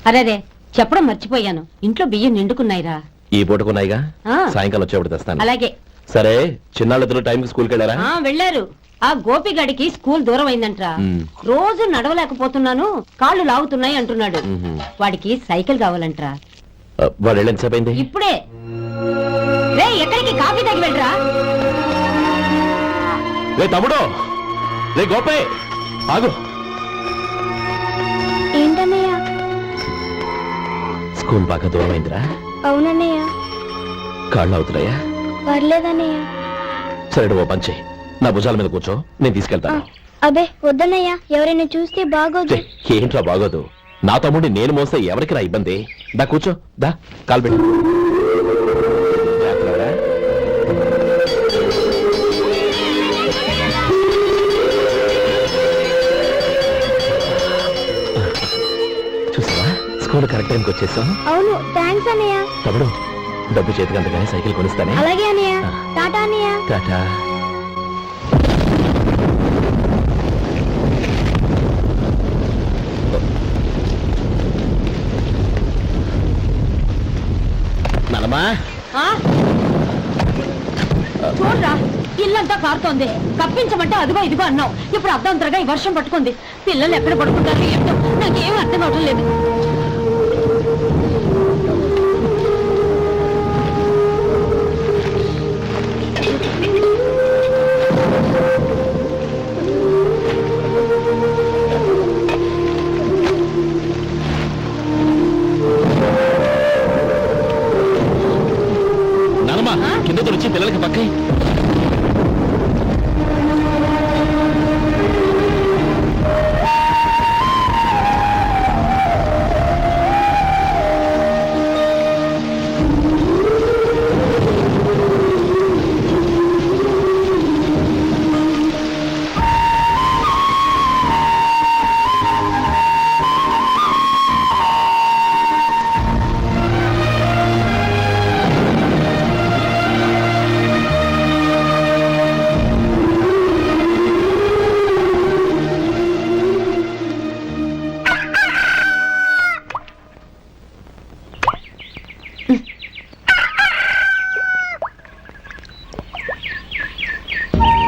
అరే చెప్పడం మర్చిపోయాను, ఇంట్లో బియ్యం నిండుకున్నాయిరా. ఈ పూటకున్నాయిగా, సాయంకాలం వచ్చేప్పుడు తెస్తాను. అలాగే. సరే, చిన్నాళ్ళిద్దరు టైంకి స్కూల్కి వెళ్ళారా? వెళ్ళారు. ఆ గోపిగడికి స్కూల్ దూరం అయిందంట్రా. రోజు నడవలేకపోతున్నాను, కాళ్ళు లాగుతున్నాయి అంటున్నాడు. వాడికి సైకిల్ కావాలంట్రా. వాడు వెళ్ళి ఎంతసేపు అయింది? ఇప్పుడే. రే, ఎక్కడికి? కాఫీ తాగి వెళ్ళరా. రే తమ్ముడు, రే గోపే, ఆగు. ఏంటన్నయ్య? స్కూల్ బాగా దూరం అయిందిరా. అవునన్నయ్య. కాళ్ళు అవుతున్నాయా? పర్లేదన్నయ్య. సరే, ఓ పని చెయ్యి, నా భుజాల మీద కూర్చో, నేను తీసుకెళ్తాను. అబే వద్దన్నయ్య, ఎవరైనా చూస్తే బాగోదు. ఏంట్రా బాగోదు? నా తమ్ముడిని నేను మోస్తే ఎవరికి రా ఇబ్బంది? దా కూర్చో, దా కాలు పెట్టు. చూసావా, స్కూల్ కరెక్ట్ టైంకి వచ్చేసాం. అవును, థ్యాంక్స్ అన్నయ్య. తమ్ముడు, డబ్బు చేతికి అంతగానే సైకిల్ కొనిస్తానే. అలాగే అన్నయ్య. టాటా అన్నయ్య. టాటా. నలమా, చూడరా, ఇల్లంతా కారుతోంది. కప్పించమంటే అదిగో ఇదిగో అన్నావు, ఇప్పుడు అర్ధంతరగా ఈ వర్షం పట్టుకుంది. పిల్లలు ఎక్కడ పడుకుంటారు ఏంటో నాకేం అర్థం అవటం లేదు. కింద దొరికి పిల్లలకి పక్క.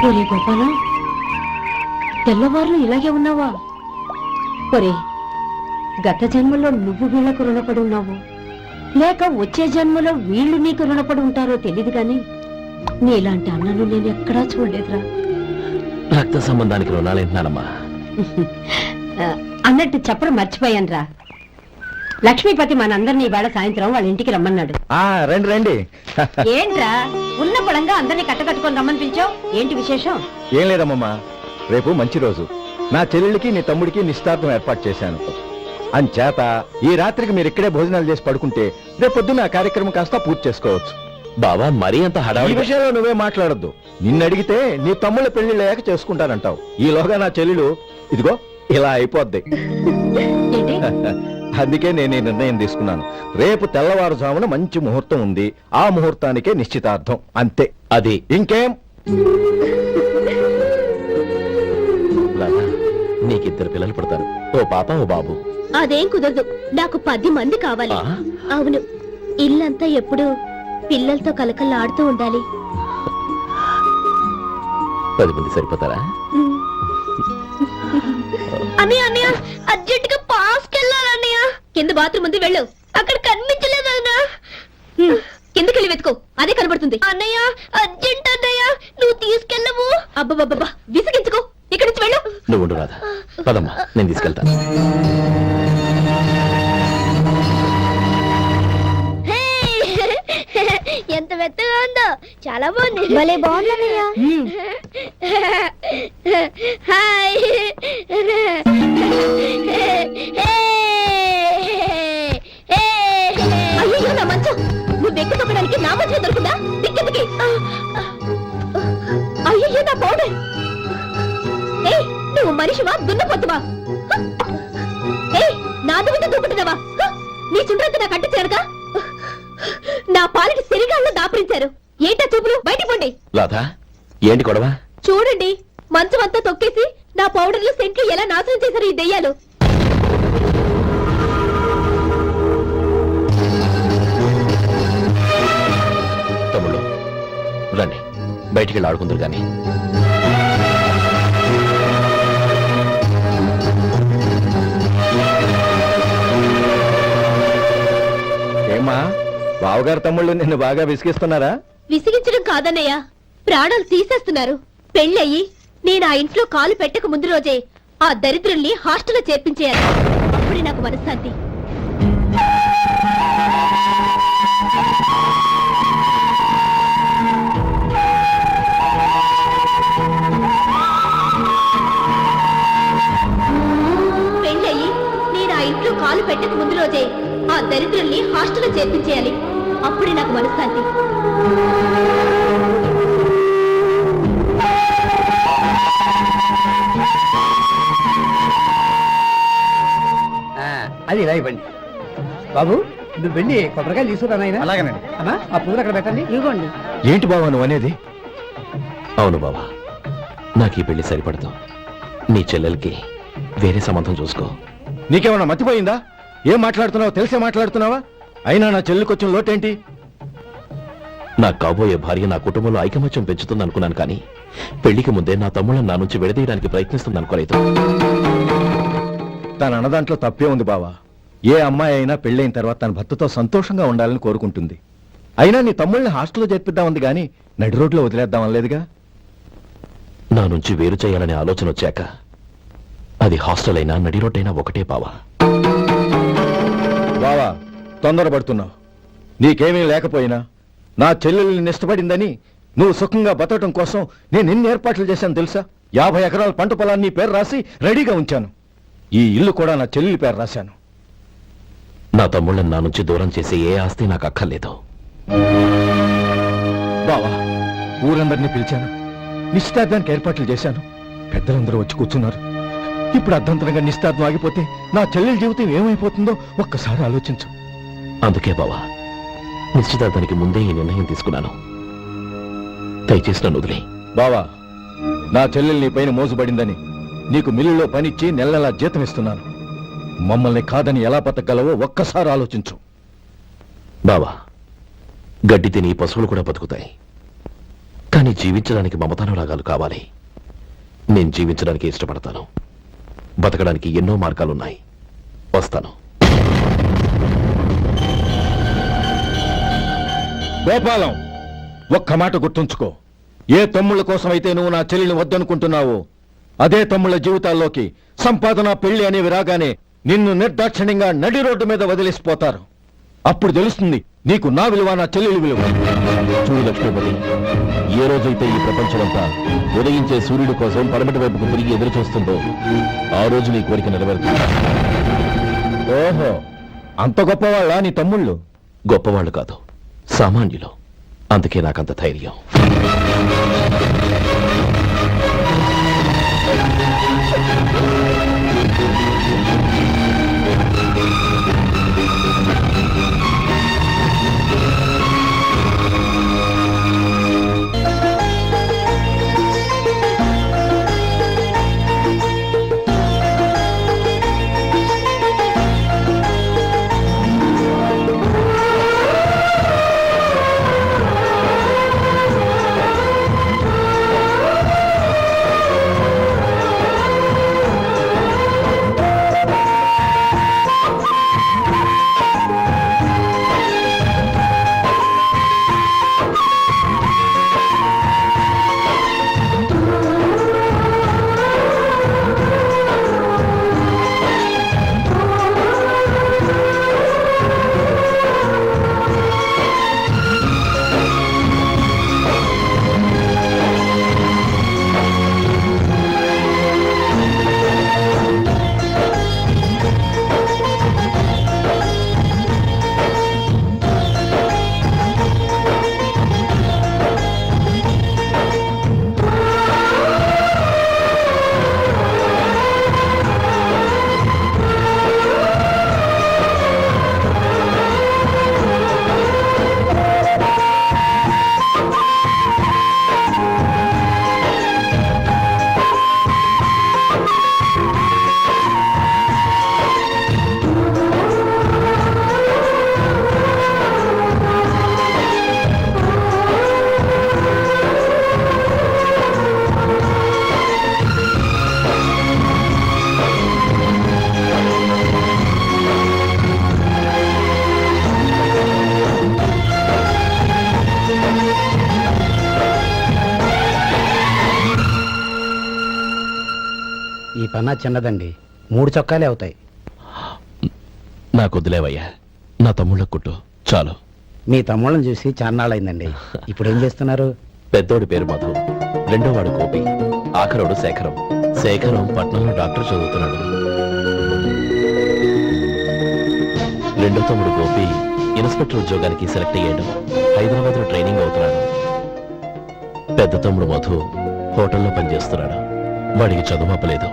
ఒరే గోపాలం, తెల్లవారులు ఇలాగే ఉన్నావా? ఒరే, గత జన్మలో నువ్వు వీళ్లకు రుణపడి ఉన్నావు, లేక వచ్చే జన్మలో వీళ్ళు నీకు రుణపడి ఉంటారో తెలియదు గాని నీలాంటి అన్నను నేను ఎక్కడా చూడలేదురా. రక్త సంబంధానికి రుణాలేంటున్నానమ్మా. అన్నట్టు చెప్పడం మర్చిపోయానురా. లక్ష్మీపతి మనందరినీ ఇవాళ సాయంత్రం వాళ్ళ ఇంటికి రమ్మన్నాడు. రండి రండి. ఏంట్రా, ఉన్న పొలంగా అందరినీ కట్టకట్టుకొని రమ్మని పిలిచావు, ఏంటి విశేషం? ఏం లేదమ్మమ్మా, రేపు మంచి రోజు. నా చెల్లెళ్ళకి నీ తమ్ముడికి నిశ్చితార్థం ఏర్పాటు చేశాను. అంచేత ఈ రాత్రికి మీరు ఇక్కడే భోజనాలు చేసి పడుకుంటే రేపు పొద్దున్న ఆ కార్యక్రమం కాస్త పూర్తి చేసుకోవచ్చు. బాబా, మరీ అంత హడావుడి ఈ విషయంలో నువ్వే మాట్లాడొద్దు. నిన్ను అడిగితే నీ తమ్ముళ్ళ పెళ్లిళ్ళయ్యాక చేసుకుంటానంటావు. ఈలోగా నా చెల్లెలు ఇదిగో ఇలా అయిపోద్ది. అందుకే నేను ఈ నిర్ణయం తీసుకున్నాను. రేపు తెల్లవారుజామున మంచి ముహూర్తం ఉంది, ఆ ముహూర్తానికే నిశ్చితార్థం, అంతే. అది ఇంకేం? నీకిద్దరు పిల్లలు పుడతారు, ఓ పాప ఓ బాబు. అదేం కుదరదు, నాకు 10 మంది కావాలి. అవును, ఇల్లంతా ఎప్పుడు పిల్లలతో కలకల్లాడుతూ ఉండాలి. 10 మంది సరిపోతారా? అన్నయ్య అన్నయ్య, అర్జెంట్ గా పాస్కెళ్ళాలన్నయ్య. కింద బాత్రూమ్ ఉంది, వెళ్ళు. అక్కడ కనిపించలేదు అన్నా. కిందకెళ్ళి వెతుకో, అదే కనబడుతుంది. అన్నయ్య అర్జెంట్ అన్నయ్య, నువ్వు తీసుకెళ్ళవు. అబ్బబ్బబ్బా, విసిగించుకో, ఇక్కడి నుంచి వెళ్ళు. నువ్వు ఉండు రాదా, పదమ్మా నేను తీసుకెళ్తాను. ఎంత మెత్తగా ఉందో, చాలా బాగుంది. భలే బాగుందన్నయ్య. హాయ్. అయ్యో, నా మంచం. నువ్వు వెక్కి తప్పడానికి నా మంచం దొరుకుతుందా? దిక్కెందుకి? అయ్యో, నా పౌడర్. నువ్వు మనిషివా దున్నపోతువా? నా దుమ్మితో దూకుంటున్నావా? నీ చుండ్రంతా నాకు అంటించారుగా. నా పాలిటి శరీరాల్లో దాపురించారు. ఏంటా చూపులు? బయటికి పోండి. రాధా, ఏంటి గొడవ? చూడండి, మంచం అంతా తొక్కేసి నా పౌడర్లు సెంట్లు ఎలా నాశనం చేశారు ఈ దెయ్యాలు. బయటికి వెళ్ళి ఆడుకుందరు గాని. ఏమా బావగారు తమ్ముళ్ళు నిన్ను బాగా విసిగిస్తున్నారా? విసిగించడం కాదన్నయ్య, ప్రాణాలు తీసేస్తున్నారు. పెళ్ళయి నేను ఆ ఇంట్లో కాలు పెట్టక ముందు రోజే ఆ దరిద్రుల్ని హాస్టల్లో చేర్పించేయాలి. అప్పుడే నాకు మనశ్శాంతి. పెళ్ళయి నేను ఆ ఇంట్లో కాలు పెట్టక ముందు రోజే ఆ దరిద్రుల్ని హాస్టల్లో చేర్పించేయాలి. అప్పుడే నాకు మనశ్శాంతి. అది ఇలా ఇవ్వండి బాబు. నువ్వు వెళ్ళి కొబ్బరికాయలు తీసుకురా నాయనా. అలాగేనండి. అమ్మా ఆ పూలు అక్కడ పెట్టండి. ఇవ్వండి. ఏంటి బావా నువ్వు అనేది? అవును బావా, నాకు ఈ పెళ్లి సరిపడతాం. నీ చెల్లెలకి వేరే సంబంధం చూసుకో. నీకేమన్నా మతిపోయిందా? ఏం మాట్లాడుతున్నావో తెలిసే మాట్లాడుతున్నావా? అయినా నా చెల్లికి వచ్చిన లోటేంటి? నా కాబోయే భార్య నా కుటుంబంలో ఐకమత్యం పెంచుతుంది అనుకున్నాను, కానీ పెళ్లికి ముందే నా తమ్ముళ్ళని నా నుంచి విడదీయడానికి ప్రయత్నిస్తుంది అనుకోలేదు. తన అన్నదాంట్లో తప్పే ఉంది బావా. ఏ అమ్మాయి అయినా పెళ్ళైన తర్వాత తన భర్తతో సంతోషంగా ఉండాలని కోరుకుంటుంది. అయినా నీ తమ్ముళ్ళని హాస్టల్లో చేర్పిద్దామంది గాని నడి రోడ్లో వదిలేద్దామనలేదుగా. నా నుంచి వేరు చేయాలనే ఆలోచన వచ్చాక అది హాస్టల్ అయినా నడి రోడ్డైనా ఒకటే బావా. బావా తొందరపడుతున్నావు. నీకేమీ లేకపోయినా నా చెల్లెల్ని ఇష్టపడిందని నువ్వు సుఖంగా బతకటం కోసం నేను ఎన్ని ఏర్పాట్లు చేశాను తెలుసా? 50 ఎకరాల పంట పొలాన్ని నీ పేరు రాసి రెడీగా ఉంచాను. ఈ ఇల్లు కూడా నా చెల్లెలి పేరు రాశాను. నా తమ్ముళ్ళని నా నుంచి దూరం చేసే ఏ ఆస్తి నాకు అక్కర్లేదు. బావా ఊరందరినీ పిలిచాను, నిశ్చితార్థానికి ఏర్పాట్లు చేశాను. పెద్దలందరూ వచ్చి కూర్చున్నారు. ఇప్పుడు అర్ధంతరంగా నిశ్చితార్థం ఆగిపోతే నా చెల్లెలి జీవితం ఏమైపోతుందో ఒక్కసారి ఆలోచించు. అందుకే బావా నిశ్చితార్థానికి ముందే ఈ నిర్ణయం తీసుకున్నాను. దయచేసి నన్ను వదిలే. బావా నా చెల్లెలు నీ పైన మోసుబడిందని నీకు మిల్లులో పనిచ్చి నెల నెలా జీతం ఇస్తున్నాను. మమ్మల్ని కాదని ఎలా బతకగలవో ఒక్కసారి ఆలోచించు. బావా గడ్డి తిని పశువులు కూడా బతుకుతాయి, కానీ జీవించడానికి మమతానురాగాలు కావాలి. నేను జీవించడానికి ఇష్టపడతాను. బతకడానికి ఎన్నో మార్గాలున్నాయి. వస్తాను. గోపాలం ఒక్క మాట గుర్తుంచుకో. ఏ తమ్ముళ్ళ కోసం అయితే నువ్వు నా చెల్లిని వద్దనుకుంటున్నావో అదే తమ్ముళ్ళ జీవితాల్లోకి సంపాదన పెళ్లి అనేవి రాగానే నిన్ను నిర్దాక్షిణ్యంగా నడి రోడ్డు మీద వదిలేసిపోతారు. అప్పుడు తెలుస్తుంది నీకు నా విలువ, నా చెల్లెలి విలువ. చూడు లక్ష్మీపతి, ఏ రోజైతే ఈ ప్రపంచమంతా ఉదయించే సూర్యుడి కోసం పరమటి వైపుకు తిరిగి ఎదురు చూస్తుందో ఆ రోజు నీ కోరిక నెరవేరుతుంది. ఓహో అంత గొప్పవాళ్ళ నీ తమ్ముళ్ళు? గొప్పవాళ్ళు కాదు, సామాన్యులు. అందుకే నాకంత ధైర్యం. ఈ పన్నా చిన్నదండి 3 చొక్కాలే అవుతాయి. నాకు వదిలేవయ్యా, నా తమ్ముళ్ళకు కుట్టు చాలు. మీ తమ్ముళ్ళని చూసి చాన్నాళ్ళైందండి. ఇప్పుడు ఏం చేస్తున్నారు? పెద్దోడి పేరు మధు, రెండోవాడు గోపి, ఆఖరోడు శేఖరం. శేఖరం పట్నంలో డాక్టర్ చదువుతున్నాడు. రెండో తమ్ముడు గోపి ఇన్స్పెక్టర్ ఉద్యోగానికి సెలెక్ట్ అయ్యాడు. హైదరాబాద్ లో ట్రైనింగ్ అవుతున్నాడు. పెద్ద తమ్ముడు మధు హోటల్లో పనిచేస్తున్నాడు. వాడికి చదువు అప్పలేదు,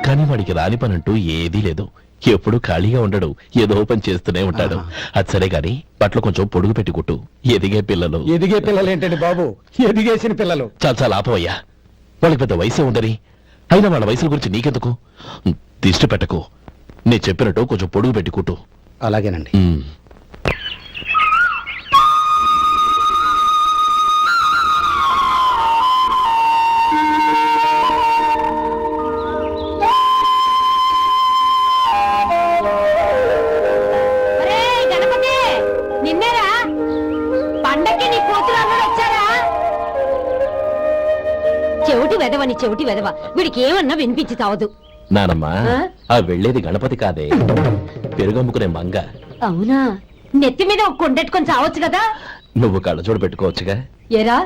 కానీ వాడికి రాని పనంటూ ఏదీ లేదు. ఎప్పుడు ఖాళీగా ఉండడు, ఏదో పని చేస్తూనే ఉంటాడు. అది సరే గాని బట్టలు కొంచెం పొడుగు పెట్టి కుట్టు. ఎదిగే పిల్లలు. ఎదిగే పిల్లలు ఏంటండి బాబు, ఎదిగేసిన పిల్లలు. చాలా చాలా ఆపవయ్యా, వాళ్ళకి పెద్ద వయసే ఉందని. అయినా వాళ్ళ వయసుల గురించి నీకెందుకు? దిష్టి పెట్టకు. నేను చెప్పినట్టు కొంచెం పొడుగు పెట్టి కుట్టు. అలాగేనండి. ఒరేయ్ గణపతి, నిన్నేరా? పండక్కి నీ కూతురు అల్లుడు వచ్చారా? చెవిటి వెదవని చెవిటి వెదవ, వీడికి ఏమన్నా వినిపించి తావదు. నానమ్మా, ఆ? ఆ వెళ్ళేది గణపతి కాదే, పెరుగమ్ముకునే మంగ. అవునా? నెత్తి మీద ఒక కొండెట్టుకొని చావచ్చు కదా. నువ్వు కళ్ళజోడు పెట్టుకోవచ్చుగా. ఏరా,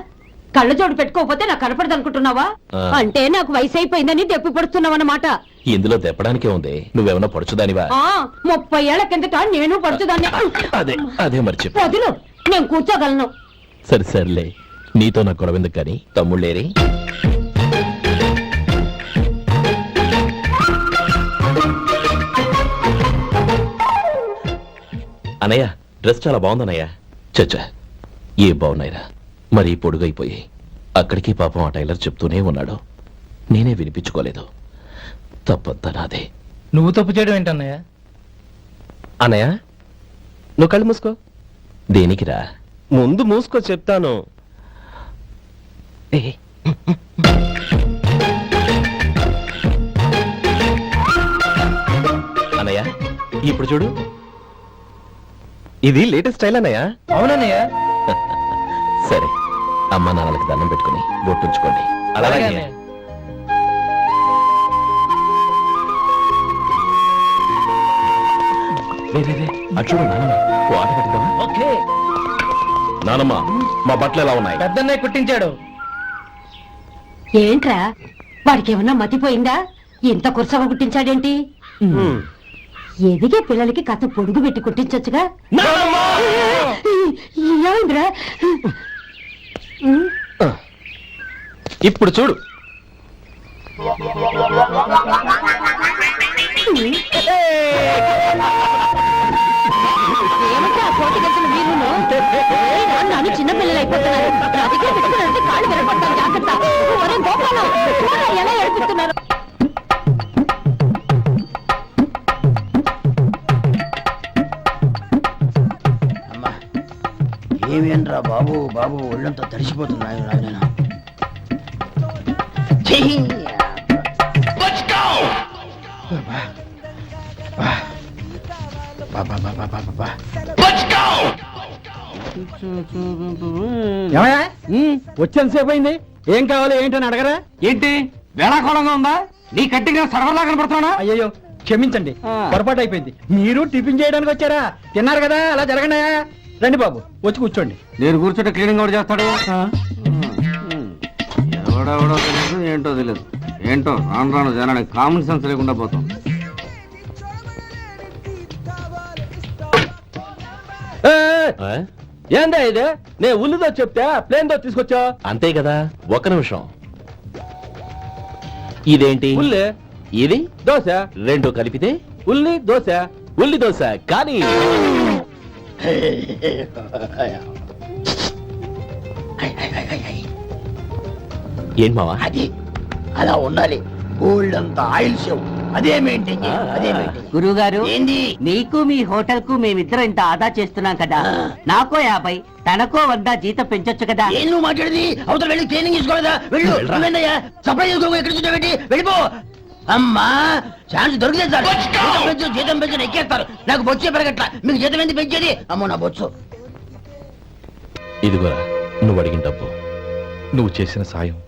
కళ్ళజోడు పెట్టుకోకపోతే నాకు కనపడదు అనుకుంటున్నావా? ఆ. అంటే నాకు వయసు అయిపోయిందని దెప్పి పడుతున్నావన్నమాట. ఇందులో తెప్పడానికే ఉంది. నువ్వేమన్నా పడుచుదానివా? 30 ఏళ్ల కిందట నేను పడుతుందాన్ని. అదే అదే మరి చెప్పు. వదులు, నేను కూర్చోగలను. సరే సర్లే, నీతో నాకు గొడవ ఎందుకు కానీ. తమ్ముళ్ళేరి? అనయ్య, డ్రెస్ చాలా బాగుందన్నయ్య. చచ్చా, ఏ బాగున్నాయిరా, మరీ పొడుగైపోయి. అక్కడికి పాపం ఆ టైలర్ చెప్తూనే ఉన్నాడు, నేనే వినిపించుకోలేదు. తప్పంతా నాదే. నువ్వు తప్పు చేయడం ఏంటన్నయ్య? అనయ్య, నువ్వు కళ్ళు మూసుకో. దేనికిరా? ముందు మూసుకో చెప్తాను. అనయ్య, ఇప్పుడు చూడు. ఇది లేటెస్ట్ స్టైల్ అన్నయ్య. అవునన్నయ్య. సరే, అమ్మా నాన్నలకి దండం పెట్టుకుని బొట్టుంచుకోండి. అలాగే. రే, రే, రే, అటు చూడు నానమ్మ, ఓ ఆట కట్టిద్దామా? ఓకే. నానమ్మ, మా బట్టలు ఎలా ఉన్నాయి? పెద్దన్నయ్య కుట్టించాడు. ఏంట్రా, వాడికి ఏమన్నా మతిపోయిందా? ఇంత కుర్సగా కుట్టించాడేంటి? ఎదిగే పిల్లలకి కథ పొడుగు పెట్టి కుట్టించొచ్చుగా. ఏమైందిరా? ఇప్పుడు చూడు. ఏమంటే ఆ కోటి గంటల వీరును నన్ను చిన్న పిల్లలు అయిపోతున్నారు. నా దగ్గర పెట్టుకున్నారంటే కాళ్ళు విరగొడతాను, జాగ్రత్త. ఒరే గోపాలం, చూడరా ఎలా ఏడిపిస్తున్నారు. ఏమేంట్రా బాబు, బాబు ఒళ్ళంతా తడిసిపోతున్నాయి. రాజనేనా వచ్చేంతసేపు అయింది. ఏం కావాలి ఏంటని అడగరా? ఏంటి వేళాకోళంగా ఉందా? నీ కట్టిగా సర్వర్లా కనపడుతున్నా? అయ్యో క్షమించండి, పొరపాటు అయిపోయింది. మీరు టిఫిన్ చేయడానికి వచ్చారా? తిన్నారు కదా, అలా జరగండి. రండి బాబు, వచ్చి కూర్చోండి. నేను కూర్చుంటే క్లీనింగ్ కూడా చేస్తాడు. ఎవడెవడో తెలియదు, ఏంటో తెలియదు. ఏంటో రాను రాను జనానికి కామన్ సెన్స్ లేకుండా పోతాం. ఆ? ఏందా ఇది? నే ఉల్లిదో చెప్తే ప్లేన్ దో తీసుకొచ్చా. అంతే కదా, ఒక్క నిమిషం. ఇదేంటి? ఉల్లి ఇది దోశ, రెండు కలిపితే ఉల్లి దోశ. ఉల్లి దోశ. కానీ ఏం మావా? అది అలా ఉండాలి. గోల్డ్ అంత ఆయిల్ షో అదే మెయింటైన్ చేయాలి. అదే మెయింటైన్. గురువు గారు, ఏంది? నీకు మీ హోటల్ కు మేమిద్దరం ఇంత ఆదా చేస్తున్నాం కదా, నాకో 50 తనకో 100 జీతం పెంచొచ్చు కదా. ఏం నువ్వు మాట్లాడేది? అవతల వెళ్ళి ట్రైనింగ్ తీసుకోలేదా? వెళ్ళు. నువ్వేందయ్యా సప్లై చేసుకో, ఎక్కడ చూసావేంటి? వెళ్ళిపో. అమ్మా, ఛాన్స్ దొరికితే చాలు. జీతం పెంచు ఎక్కేస్తారు. నాకు బొచ్చే పెరగట్ల. మీకు జీతం ఎందుకు పెంచేది? అమ్మో నా బొచ్చు. ఇదిగోరా, నువ్వు అడిగిన డబ్బు. నువ్వు చేసిన సాయం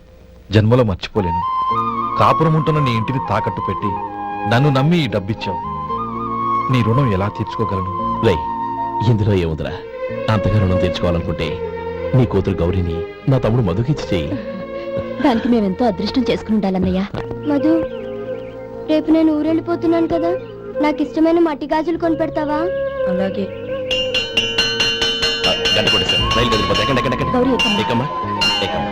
జన్మలో మర్చిపోలేను. కాపురం ఉంటున్న నీ ఇంటిని తాకట్టు పెట్టి నన్ను నమ్మి ఈ డబ్బిచ్చావు. నీ రుణం ఎలా తీర్చుకోగలను? రే, ఇందులో ఏముందిరా? అంతగా రుణం తీర్చుకోవాలనుకుంటే నీ కూతురు గౌరీని నా తమ్ముడు మధుకిచ్చి చెయ్యి. దానికి మేమెంతో అదృష్టం చేసుకుని ఉండాలన్నయ్య. మధు, రేపు నేను ఊరెళ్ళిపోతున్నాను కదా, నాకు ఇష్టమైన మట్టి గాజులు కొని పెడతావా? అలాగే. గంట కొట్టేశారు. రైలు కదిలిపోతే ఎక్కండి, ఎక్కండి, ఎక్కండి. గౌరీ, ఎక్కమ్మా. ఎక్కమ్మా, ఎక్కమ్మా.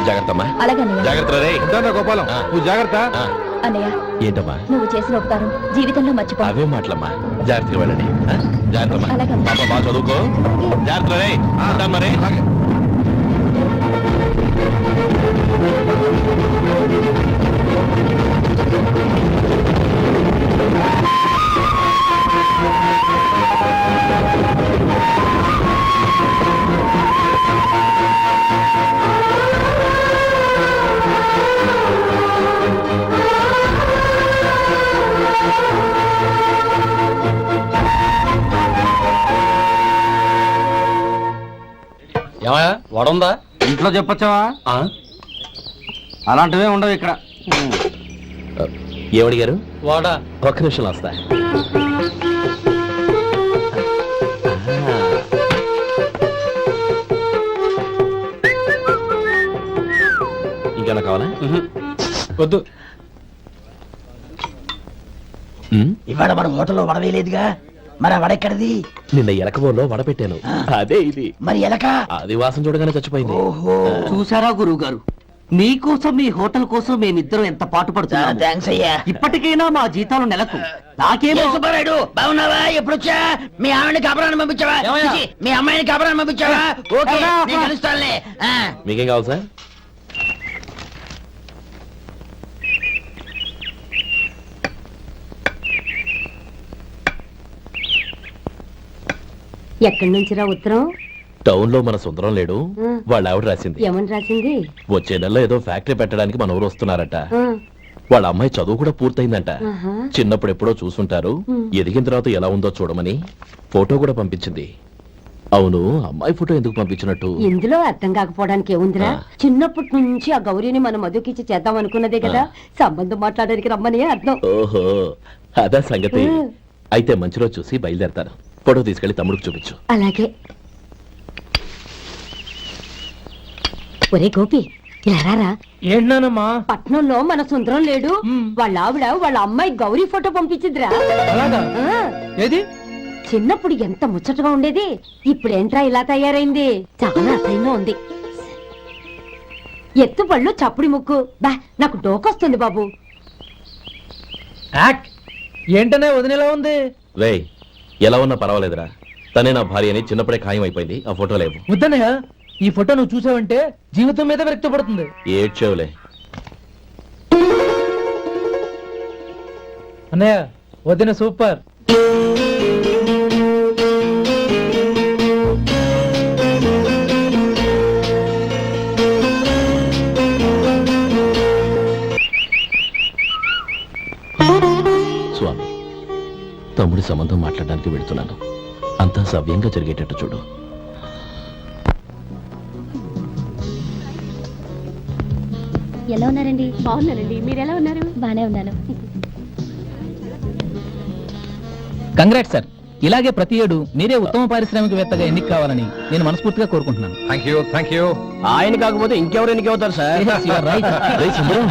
జాగ్రత్త అమ్మా, అలాగన్నయ్య. జాగ్రత్త రే. ఉంటానా గోపాలం, నువ్వు జాగ్రత్త. ఆ, అన్నయ్య, ఏంటమ్మా నువ్వు చేసిన ఉపకారం జీవితంలో మర్చిపో. అవే మాటలమ్మా, జాగ్రత్తగా వెళ్ళండి. ఆ, జాగ్రత్త అమ్మా. అలాగమ్మా. పాప బాగా చదువుకో. జాగ్రత్త రే. ఉంటాను మరి. ఏమయ్యా వడుందా? ఇంట్లో చెప్పొచ్చావా? అలాంటివే ఉండవు ఇక్కడ. ఏమడిగారు? వాడా? ఒక్క నిమిషం వస్తా. ఇంకేనా కావాలా? వద్దు. ఇవాళ మన హోటల్లో వడవేయలేదుగా, మరి ఆ వడ ఎక్కడిది? నిన్న ఎలకబోలో వడ పెట్టాను, అదే ఇది. మరి ఎలక? అది వాసన చూడగానే చచ్చిపోయింది. ఓహో, చూసారా గురువు గారు, మీకోసం మీ హోటల్ కోసం మేమిద్దరం ఎంత పాటు పడుతున్నాము. థ్యాంక్స్ అయ్యా. ఇప్పటికైనా మా జీతాలు నెలకు నాకేమో. ఏ సుబ్బారాయుడు, బాగున్నావా? ఎప్పుడొచ్చా? మీ ఆవిడని కాపురాన్ని పంపించావా? ఏమయ్యా? చిచి, మీ అమ్మాయిని కాపురాన్ని పంపించావా? ఓకే, నేను కలుస్తానులే. మీకేం కావాలి సార్? ఎక్కడి నుంచిరా ఉత్తరం? టౌన్ లో మన సుందరం లేడు, వాళ్ళ ఆవిడ రాసింది. ఏమని రాసింది? వచ్చే నెలలో ఏదో ఫ్యాక్టరీ పెట్టడానికి మన ఊరు వస్తున్నారట. ఆ, వాళ్ళ అమ్మాయి చదువు కూడా పూర్తయిందంట. ఆహా. చిన్నప్పుడు ఎప్పుడో చూసుంటారు, ఎదిగిన తర్వాత ఎలా ఉందో చూడమని ఫోటో కూడా పంపించింది. అవును, అమ్మాయి ఫోటో ఎందుకు పంపించినట్టు? ఇందులో అర్థం కాకపోవడానికి ఏముందిరా? చిన్నప్పటి నుంచి ఆ గౌరీని మనం మధుకిచ్చి చేద్దాం అనుకున్నదే కదా, సంబంధం మాట్లాడడానికి రమ్మని అర్థం. ఓహో, అదా సంగతి. అయితే మంచి రోజు చూసి బయలుదేరతాను. ఫోటో తీసుకెళ్లి తమ్ముడికి చూపించు. అలాగే. ఒరే గోపి, ఇలా రారా. ఏంటన్నానమ్మా? పట్నంలో మన సుందరం లేడు, వాళ్ళ ఆవిడ వాళ్ళ అమ్మాయి గౌరీ ఫోటో పంపించిందిరా. అలాగా? ఆ, ఏది? చిన్నప్పుడు ఎంత ముచ్చటగా ఉండేది, ఇప్పుడేంట్రా ఇలా తయారైంది? చాలా అసహ్యంగా ఉంది. ఎత్తుపళ్ళు చప్పుడి ముక్కు, బా నాకు డోకొస్తుంది బాబు. ఏంటనే వదినేలా ఉంది? వేయ్, ఎలా ఉన్నా పర్వాలేదురా. తనే నా భార్య అని చిన్నప్పుడే ఖాయం అయిపోయింది. ఆ ఫోటో లేవు. వద్దనయ్య, ఈ ఫోటో నువ్వు చూసావంటే జీవితం మీద వ్యక్తపడుతుంది. ఏడ్చేవులే. అన్నయ్య, వదిన సూపర్. స్వామి, తమ్ముడి సంబంధం మాట్లాడడానికి వెళ్తున్నాను. అంతా సవ్యంగా జరిగేటట్టు చూడు. ఎలా ఉన్నారండి? బాగున్నానండి. మీరు ఎలా ఉన్నారు? బానే ఉన్నాను. Congrats sir. ఇలాగే ప్రతి ఏడు మీరే ఉత్తమ పారిశ్రామికవేత్తగా ఎన్నిక కావాలని నేను మనస్ఫూర్తిగా కోరుకుంటున్నాను. Thank you, thank you. ఆయన కాకపోతే ఇంకెవరు ఎన్నికవుతారు సార్? రేయ్ సుందరం,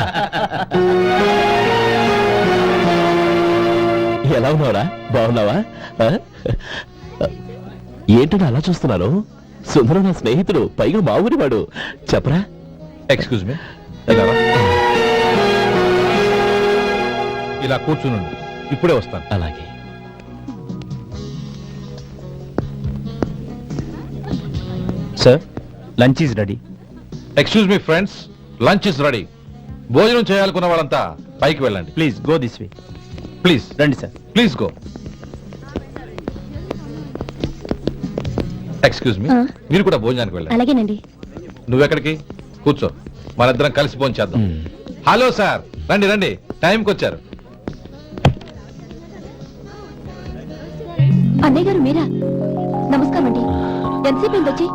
ఎలా ఉన్నావురా? బాగున్నావా? ఆ? ఏంటని అలా చూస్తున్నారు? సుందరం నా స్నేహితుడు, పైగా మా ఊరి వాడు. చెప్పరా? ఎక్స్క్యూజ్ మీ, ఇలా కూర్చునుండు, ఇప్పుడే వస్తాను. అలాగే. Sir, lunch is ready. Excuse me friends, lunch is ready. భోజనం చేయాలనుకున్న వాళ్ళంతా పైకి వెళ్ళండి. Please go this way. Please రండి sir. Please go. Excuse me, మీరు కూడా భోజనానికి వెళ్ళండి. అలాగేనండి. నువ్వెక్కడికి? కూర్చో, మనిద్దరం కలిసి భోజనం చేద్దాం. హలో సార్, రండి రండి, టైంకి వచ్చారు. అన్నయ్య గారు మీరా? నమస్కారం అండి. ఎంతసేపు వచ్చి?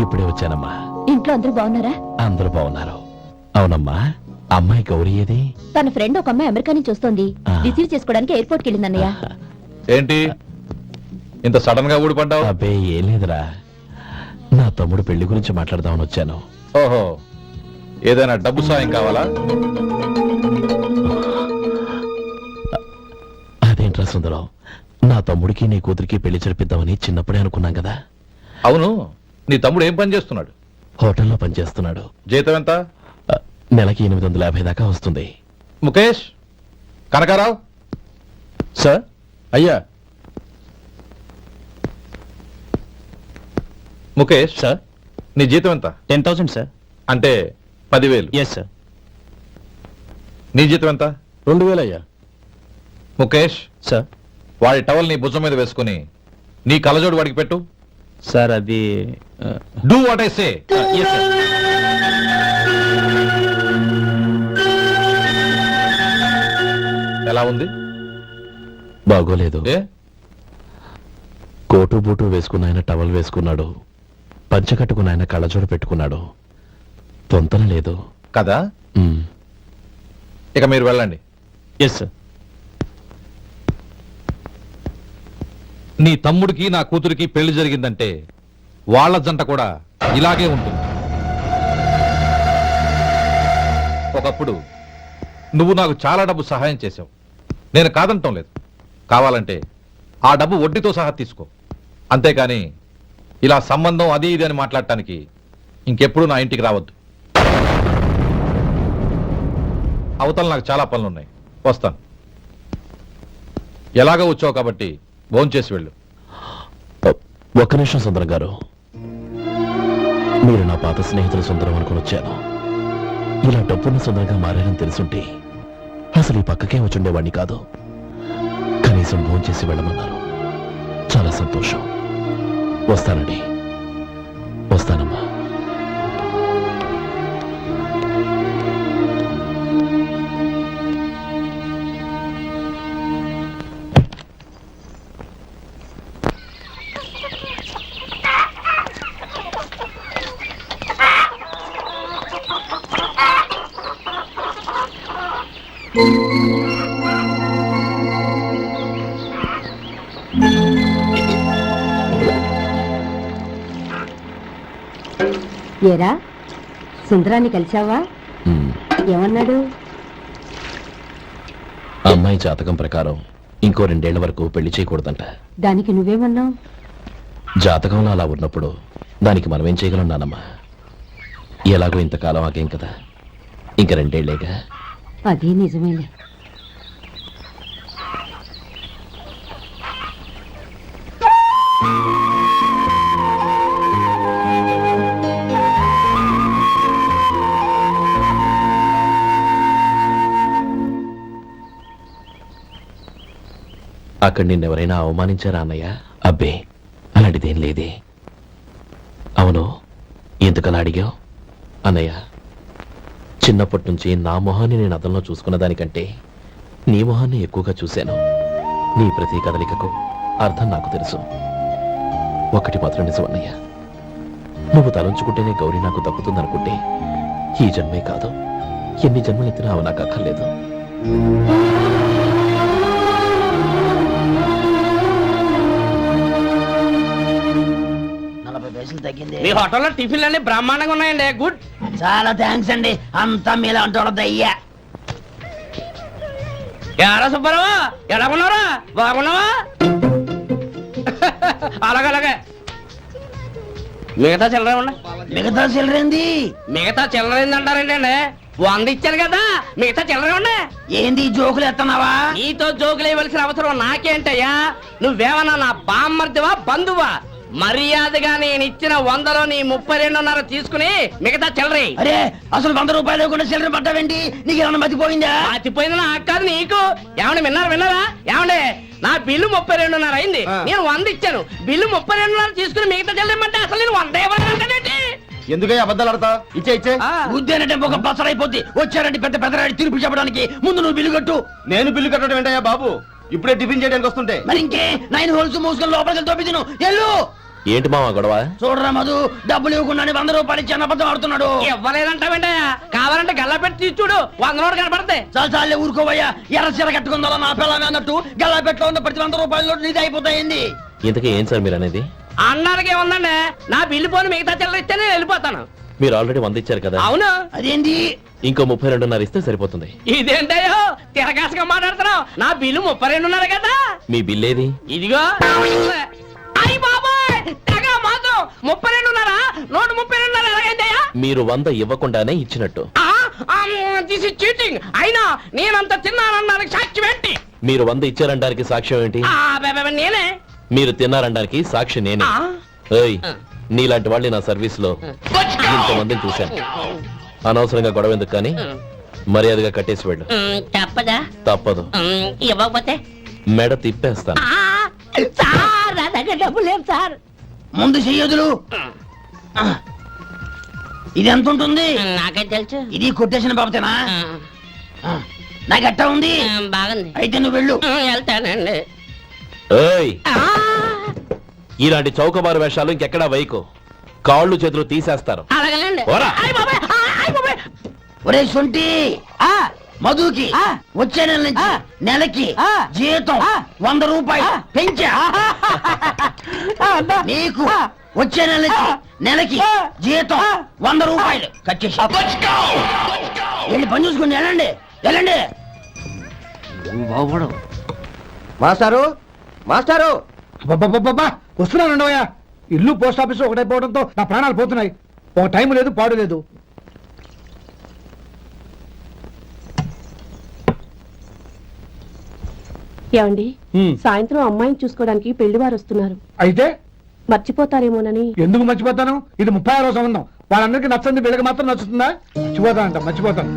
ఇప్పుడే వచ్చానమ్మా. ఇంట్లో అందరూ బాగున్నారా? అందరూ బాగున్నారు. అవునమ్మా, అమ్మాయి గౌరీ ఏది? తన ఫ్రెండ్ ఒక అమ్మాయి అమెరికా నుంచి వస్తోంది. ఆ. రిసీవ్ చేసుకోవడానికి ఎయిర్పోర్ట్ కి వెళ్ళిందన్నయ్య. ఏంటి ఇంత సడన్ గా ఊడిపడ్డావు? అబ్బే ఏం లేదురా, నా తమ్ముడు పెళ్లి గురించి మాట్లాడదామని వచ్చాను. ఓహో, ఏదైనా డబ్బు సాయం కావాలా? అదేంట్రా సుందరం, నా తమ్ముడికి నీ కూతురికి పెళ్లి జరిపిద్దామని చిన్నప్పుడే అనుకున్నాం కదా. అవును, నీ తమ్ముడు ఏం పని చేస్తున్నాడు? హోటల్లో పనిచేస్తున్నాడు. జీతం ఎంత? నెలకి 850 దాకా వస్తుంది. ముఖేష్, కనకారావు. సార్. అయ్యా. ముఖేష్ సార్. నీ జీతం ఎంత? 10,000 సార్. అంటే 10,000. Yes sir. నీ జీతం ఎంత? 2,000 అయ్యా. ముఖేష్, సార్. వాడి టవల్ నీ భుజం మీద వేసుకుని నీ కలజోడు వాడికి పెట్టు. సార్ అది do what I say. Yes sir. ఎలా ఉంది? బాగోలేదు. ఏ? కోటు బూటు వేసుకున్న ఆయన టవల్ వేసుకున్నాడు, పంచ కట్టుకున్న ఆయన కళ్ళజోడు పెట్టుకున్నాడు. తొంతన లేదు కదా. ఉమ్. ఇక మీరు వెళ్ళండి. Yes sir. నీ తమ్ముడికి నా కూతురికి పెళ్లి జరిగిందంటే వాళ్ళ జంట కూడా ఇలాగే ఉంటుంది. ఒకప్పుడు నువ్వు నాకు చాలా డబ్బు సహాయం చేశావు, నేను కాదంటం లేదు. కావాలంటే ఆ డబ్బు వడ్డీతో సహా తీసుకో, అంతేకాని ఇలా సంబంధం అది ఇది అని మాట్లాడటానికి ఇంకెప్పుడు నా ఇంటికి రావద్దు. అవతల నాకు చాలా పనులున్నాయి, వస్తాను. ఎలాగో వచ్చావు కాబట్టి భోంచేసి వెళ్ళు. ఒక్క నిమిషం సుందరం గారు, మీరు నా పాత స్నేహితులు సుందరం అనుకుని వచ్చాను. ఇలా డబ్బున్న సుందరంగా మారారని తెలుసుంటే అసలు ఈ పక్కకే వచ్చుండేవాడిని కాదు. కనీసం భోంచేసి వెళ్ళమన్నారు, చాలా సంతోషం. వస్తానండి. వస్తానమ్మా. ఏరా, సుందరాన్ని కలిశావా? ఉమ్. ఏమన్నాడు? అమ్మాయి జాతకం ప్రకారం ఇంకో 2 ఏళ్ల వరకు పెళ్లి చేయకూడదంట. దానికి నువ్వేమన్నావు? జాతకంలో అలా ఉన్నప్పుడు దానికి మనమేం చేయగలం నానమ్మా? ఎలాగో ఇంతకాలం ఆగేం కదా, ఇంక 2 ఏళ్లేగా. అది నిజమేలే. అక్కడ నిన్నెవరైనా అవమానించారా అన్నయ్య? అబ్బే, అలాంటిదేం లేదే. అవును, ఎందుకలా అడిగావు? అన్నయ్య, చిన్నప్పటి నుంచి నా మొహాన్ని నేను అదంలో చూసుకున్న దానికంటే నీ మొహాన్ని ఎక్కువగా చూశాను. నీ ప్రతి కదలికకు అర్థం నాకు తెలుసు. ఒకటి మాత్రం నిజం అన్నయ్య, నువ్వు తలంచుకుంటేనే గౌరీ నాకు దక్కుతుందనుకుంటే ఈ జన్మే కాదు, ఎన్ని జన్మలెత్తినా అవి నాకు అక్కర్లేదు. తగ్గింది. మీ హోటల్లో టిఫిన్లు అన్ని బ్రహ్మాండంగా ఉన్నాయండి. గుడ్. చాలా థ్యాంక్స్ అండి, అంతా మీలా ఉంటాడు అయ్యా. ఎరా సుబ్బారావు, ఎలా ఉన్నారా? బాగున్నావా? అలాగే మిగతా చిల్లర ఉన్నాయి. మిగతా చిల్లరేంది? మిగతా చిల్లర అంటారేంటండి? 100 ఇచ్చాను కదా, మిగతా చిల్లర ఉన్నాయి. ఏంది జోకులు ఎత్తన్నావా? నీతో జోకులు ఇవ్వాల్సిన అవసరం నాకేంటయ్యా? నువ్వేమన్నా నా బామ్మర్దివా, బంధువా? మర్యాదగా నేను ఇచ్చిన 100లో నీ 32.5 తీసుకుని మిగతా చిల్లరి. అరే, అసలు 100 రూపాయలు కూడా చిల్లర పడ్డావేంటి? నీకు ఏమన్నా మతిపోయిందా? మతిపోయింది నాకు కాదు, నీకు. ఏమండి విన్నారా? ఏమండి, నా బిల్లు 32.5 అయింది, నేను 100 ఇచ్చాను. బిల్లు 32.5 తీసుకుని మిగతా చిల్లరమంటే అసలు నేను 100 ఇవ్వాలంటే ఎందుకయ్యా అబద్ధాలు ఆడతా? ఇచ్చే ఉద్యానంటే ఒక బసరైపోద్ది. వచ్చారంటే పెద్ద పెద్దరాడి తీర్పు చెప్పడానికి ముందు నువ్వు బిల్లు కట్టు. నేను బిల్లు కట్టడం ఏంటయ్యా బాబు? ఇప్పుడే టిఫిన్ చేయడానికి వస్తుంటే మరి ఇంకే 9 హోల్స్ మూసుకొని లోపలికి తోపి తిను. ఎల్లు. ఏంటి మావా గొడవ? చూడరా మధు, డబ్బులు ఇవ్వకుండా 100 రూపాయలు ఇచ్చి అబద్ధం ఆడుతున్నాడు. ఇవ్వలేదంటావేంటయ్యా? కావాలంటే గల్లా పెట్టి తీసి చూడు, 100 నోటు కనపడతాయి. చాలే ఊరుకోవయ్యా. ఎర్ర చీర కట్టుకుందా నా పిల్లమే అన్నట్టు గల్లాపెట్లో ఉన్న ప్రతి 100 రూపాయలు నీది అయిపోతాయింది. ఇంతకీ ఏం సార్ మీరు అనేది? అన్నానికి ఏముందండి, నా బిల్లు పోని మిగతా చిల్లర ఇస్తే నేను వెళ్ళిపోతాను. మీరు ఆల్రెడీ 100 ఇచ్చారు కదా, అవును. అదేంటి? ఇంకో 32.5 ఇస్తే సరిపోతుంది. ఇదేంటయ్యో తిరగాసుగా మాట్లాడుతున్నావు? నా బిల్లు 32.5 కదా. మీ బిల్ ఏది? ఇదిగో. అయ్యి బాబాయ్, తెగ మాతో 32.5 నోటు 32.5 ఎలాగైందయ్యా? మీరు 100 ఇవ్వకుండానే ఇచ్చినట్టు. This is cheating. అయినా నేనంత తిన్నానన్నానికి సాక్షి ఏంటి? మీరు 100 ఇచ్చారనడానికి సాక్ష్యం ఏంటి? నేనే. మీరు తిన్నారనడానికి సాక్షి నేనే. ఆ, ఏయ్, నీలాంటి వాళ్ళని నా సర్వీస్ లో ఇంతమందిని చూశాను. అనవసరంగా గొడవ ఎందుకు కానీ మర్యాదగా కట్టేసి వెళ్ళు. తప్పదా? తప్పదు. ఇవ్వకపోతే మెడ తిప్పేస్తాను. సార్ నా దగ్గర డబ్బు లేదు సార్. ముందు చెయ్యదులు. ఇది ఎంత ఉంటుంది? నాకే తెలుసు. ఇది కొట్టేసిన బాబతేనా? నాకు ఎట్టా ఉంది? బాగుంది. అయితే నువ్వు వెళ్ళు. వెళ్తానండి. ఏయ్, ఇలాంటి చౌకబారు వేషాలు ఇంకెక్కడా వైకు. కాళ్ళు చేతులు తీసేస్తారు. అలాగేనండి. ఓరా. ఒరే సొంటి, మధుకి వచ్చే నెల నుంచి నెలకి జీతం 100 రూపాయలు పెంచా. నీకు వచ్చే నెల నుంచి నెలకి జీతం 100 రూపాయలు కట్ చేసి వెళ్ళి పని చూసుకుని వెళ్ళండి వెళ్ళండి. మాస్టారు మాస్టారు, అబ్బబ్బబ్బబ్బా, వస్తున్నాను ఉండవయ్యా. ఇల్లు పోస్ట్ ఆఫీస్ ఒకటైపోవడంతో నా ప్రాణాలు పోతున్నాయి. ఒక టైం లేదు, పాడు లేదు. ఏమండి, సాయంత్రం అమ్మాయిని చూసుకోవడానికి పెళ్లివారు వస్తున్నారు. అయితే మర్చిపోతారేమోనని. ఎందుకు మర్చిపోతాను? ఇది 36వ సంబంధం. వాళ్ళందరికీ నచ్చంది వీళ్ళకి మాత్రం నచ్చుతుందా? మర్చిపోతానంట, మర్చిపోతాను.